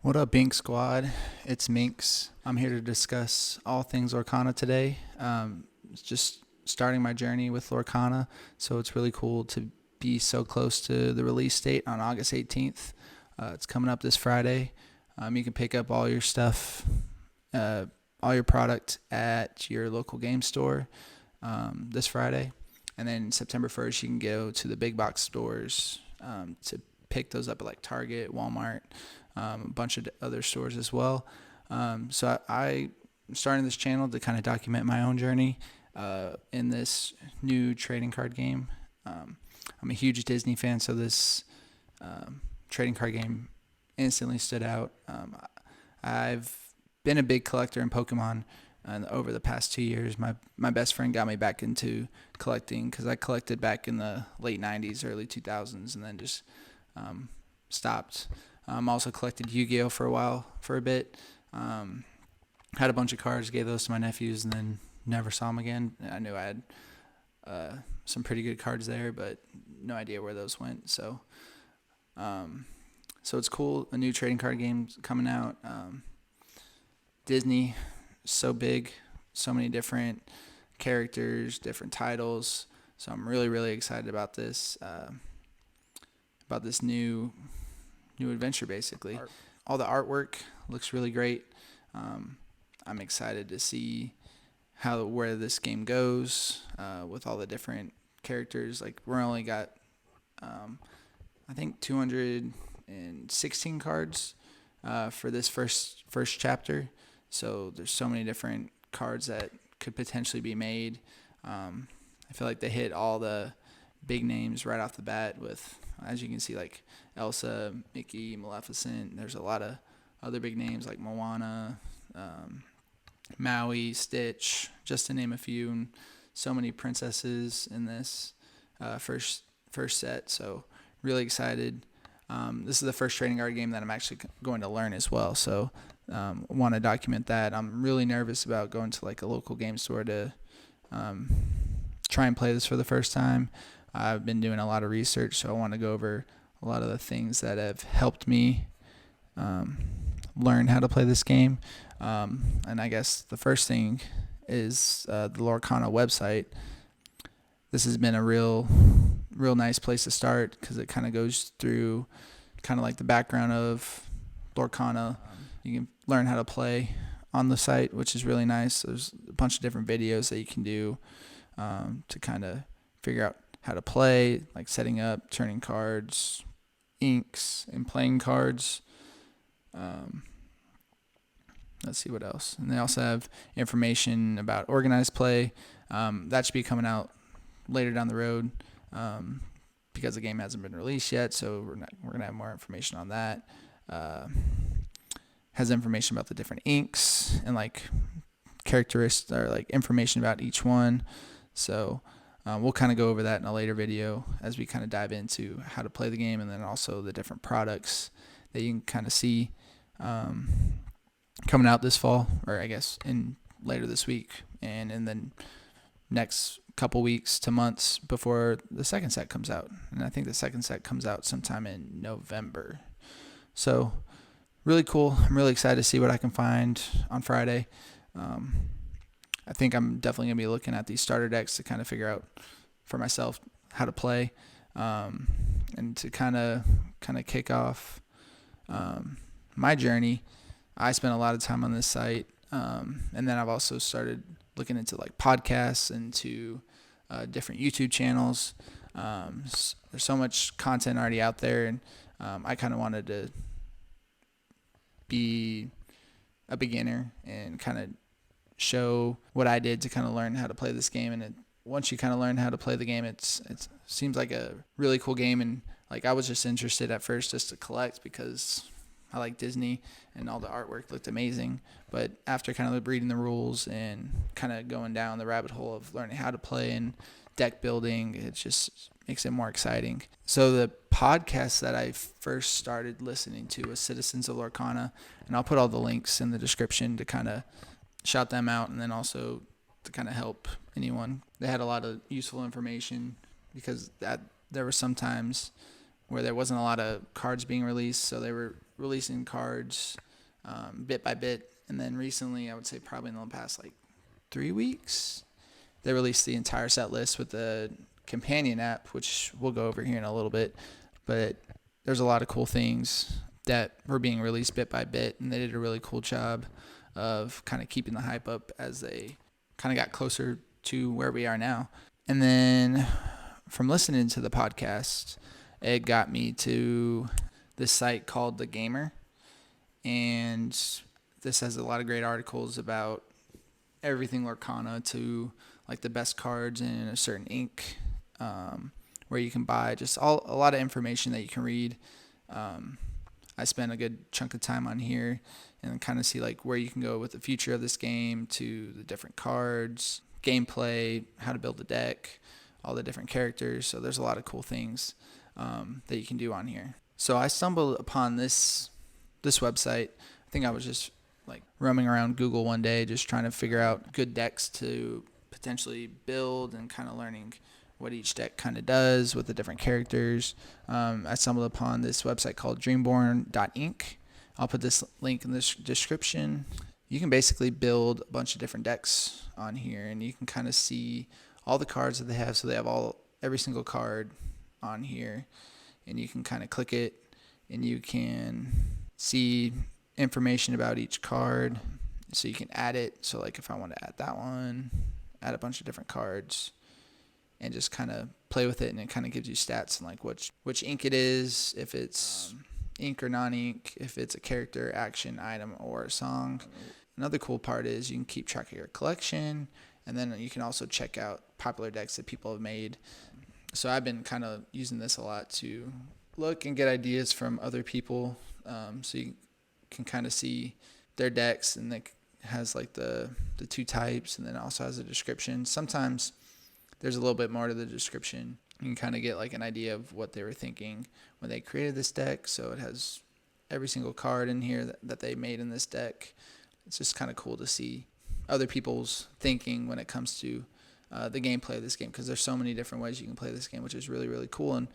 What up, Bink Squad? It's Minx. I'm here to discuss all things Lorcana today. It's just starting my journey with Lorcana, so it's really cool to be so close to the release date on August 18th. It's coming up this Friday. You can pick up all your stuff, all your product at your local game store this Friday. And then September 1st, you can go to the big box stores to pick those up at like Target, Walmart, a bunch of other stores as well. So I'm starting this channel to kind of document my own journey in this new trading card game. I'm a huge Disney fan, so this trading card game instantly stood out. I've been a big collector in Pokemon, and over the past 2 years, my best friend got me back into collecting because I collected back in the late 90s, early 2000s, and then just stopped. Also collected Yu-Gi-Oh for a bit. Had a bunch of cards, gave those to my nephews, and then never saw them again. I knew I had some pretty good cards there, but no idea where those went. So it's cool. A new trading card game coming out. Disney, so big, so many different characters, different titles. So I'm really, really excited about this new adventure, basically. All the artwork looks really great. I'm excited to see where this game goes with all the different characters. Like, we're only got I think 216 cards for this first chapter. So there's so many different cards that could potentially be made. I feel like they hit all the big names right off the bat with, as you can see, like Elsa, Mickey, Maleficent. There's a lot of other big names like Moana, Maui, Stitch, just to name a few, and so many princesses in this first set. So really excited. This is the first trading card game that I'm actually going to learn as well. So want to document that. I'm really nervous about going to like a local game store to try and play this for the first time. I've been doing a lot of research, so I want to go over a lot of the things that have helped me learn how to play this game. And I guess the first thing is the Lorcana website. This has been a real nice place to start because it kind of goes through kind of like the background of Lorcana. You can learn how to play on the site, which is really nice. There's a bunch of different videos that you can do to kind of figure out how to play, like setting up, turning cards, inks, and playing cards. Let's see what else. And they also have information about organized play. That should be coming out later down the road because the game hasn't been released yet. So we're gonna have more information on that. Has information about the different inks and like characteristics or like information about each one. So we'll kind of go over that in a later video as we kind of dive into how to play the game, and then also the different products that you can kind of see coming out this fall, or I guess in later this week, and then next couple weeks to months before the second set comes out. And I think the second set comes out sometime in November. So really cool. I'm really excited to see what I can find on Friday. I think I'm definitely going to be looking at these starter decks to kind of figure out for myself how to play, and to kind of kick off my journey. I spent a lot of time on this site, and then I've also started looking into like podcasts and to different YouTube channels. There's so much content already out there, and I kind of wanted to be a beginner and kind of show what I did to kind of learn how to play this game. And once you kind of learn how to play the game, it seems like a really cool game. And like, I was just interested at first just to collect because I like Disney and all the artwork looked amazing. But after kind of reading the rules and kind of going down the rabbit hole of learning how to play and deck building, it just makes it more exciting. So the podcast that I first started listening to was Citizens of Lorcana, and I'll put all the links in the description to kind of shout them out, and then also to kind of help anyone. They had a lot of useful information because there were sometimes where there wasn't a lot of cards being released, so they were releasing cards bit by bit. And then recently, I would say probably in the past like 3 weeks, they released the entire set list with the companion app, which we'll go over here in a little bit. But there's a lot of cool things that were being released bit by bit, and they did a really cool job of kind of keeping the hype up as they kind of got closer to where we are now. And then from listening to the podcast, it got me to this site called The Gamer, and this has a lot of great articles about everything Lorcana, to like the best cards in a certain ink, where you can buy, just a lot of information that you can read. I spent a good chunk of time on here and kind of see like where you can go with the future of this game, to the different cards, gameplay, how to build the deck, all the different characters. So there's a lot of cool things that you can do on here. So I stumbled upon this website. I think I was just like roaming around Google one day, just trying to figure out good decks to potentially build, and kind of learning what each deck kind of does with the different characters. I stumbled upon this website called dreamborn.inc. I'll put this link in the description. You can basically build a bunch of different decks on here, and you can kind of see all the cards that they have. So they have every single card on here, and you can kind of click it, and you can see information about each card. So you can add it. So like if I want to add that one, add a bunch of different cards, and just kind of play with it, and it kind of gives you stats and like which ink it is, if it's ink or non-ink, if it's a character, action, item, or a song. Another cool part is you can keep track of your collection, and then you can also check out popular decks that people have made. So I've been kind of using this a lot to look and get ideas from other people, so you can kind of see their decks, and it has like the two types, and then it also has a description. Sometimes there's a little bit more to the description. You can kind of get like an idea of what they were thinking when they created this deck. So it has every single card in here that they made in this deck. It's just kind of cool to see other people's thinking when it comes to the gameplay of this game, because there's so many different ways you can play this game, which is really, really cool, and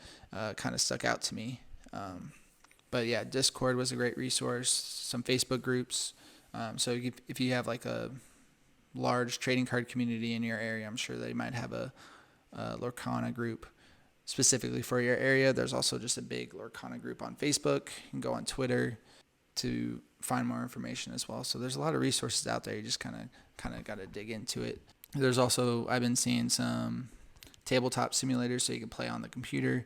kind of stuck out to me. But yeah, Discord was a great resource, some Facebook groups. So if you have like a large trading card community in your area, I'm sure they might have a Lorcana group specifically for your area. There's also just a big Lorcana group on Facebook. You can go on Twitter to find more information as well. So there's a lot of resources out there. You just kind of got to dig into it. There's also, I've been seeing some tabletop simulators so you can play on the computer.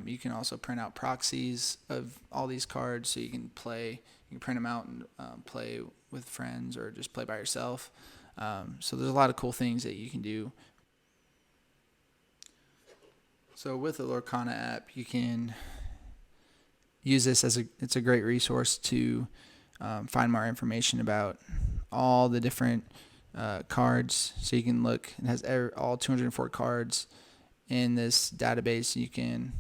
You can also print out proxies of all these cards, so you can play. You can print them out and play with friends, or just play by yourself. So there's a lot of cool things that you can do. So with the Lorcana app, you can use this it's a great resource to find more information about all the different cards. So you can look. It has all 204 cards in this database. You can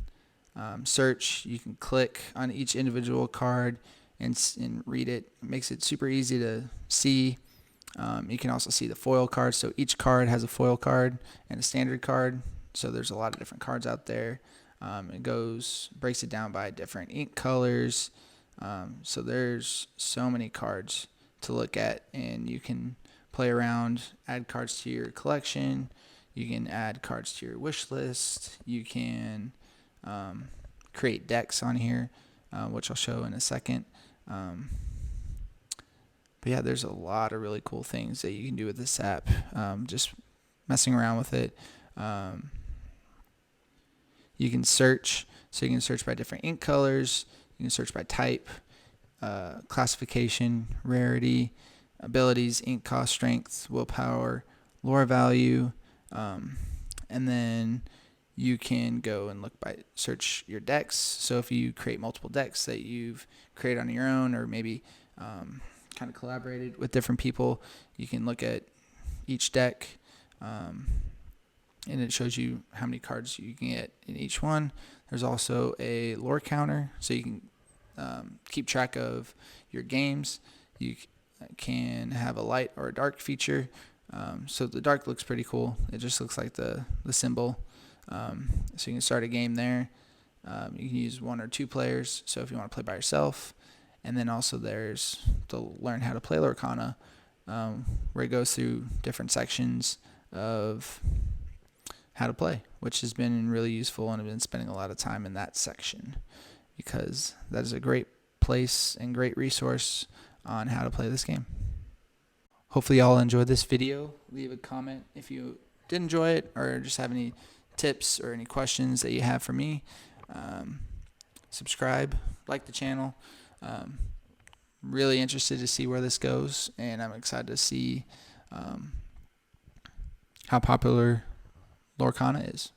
search. You can click on each individual card and read it. It makes it super easy to see. You can also see the foil cards. So each card has a foil card and a standard card. So there's a lot of different cards out there. It breaks it down by different ink colors. So there's so many cards to look at, and you can play around, add cards to your collection. You can add cards to your wish list. You can create decks on here, which I'll show in a second. But yeah, there's a lot of really cool things that you can do with this app. Just messing around with it. You can search. So you can search by different ink colors. You can search by type, classification, rarity, abilities, ink cost, strength, willpower, lore value, and then you can go and search your decks. So if you create multiple decks that you've created on your own, or maybe kind of collaborated with different people, you can look at each deck, and it shows you how many cards you can get in each one. There's also a lore counter, so you can keep track of your games. You can have a light or a dark feature. So the dark looks pretty cool. It just looks like the symbol. So you can start a game there. You can use 1 or 2 players, so if you want to play by yourself. And then also there's the Learn How to Play Lorcana, where it goes through different sections of how to play, which has been really useful, and I've been spending a lot of time in that section because that is a great place and great resource on how to play this game. Hopefully y'all enjoyed this video. Leave a comment if you did enjoy it, or just have any tips or any questions that you have for me. Subscribe, like the channel. Really interested to see where this goes, and I'm excited to see how popular Lorcana is.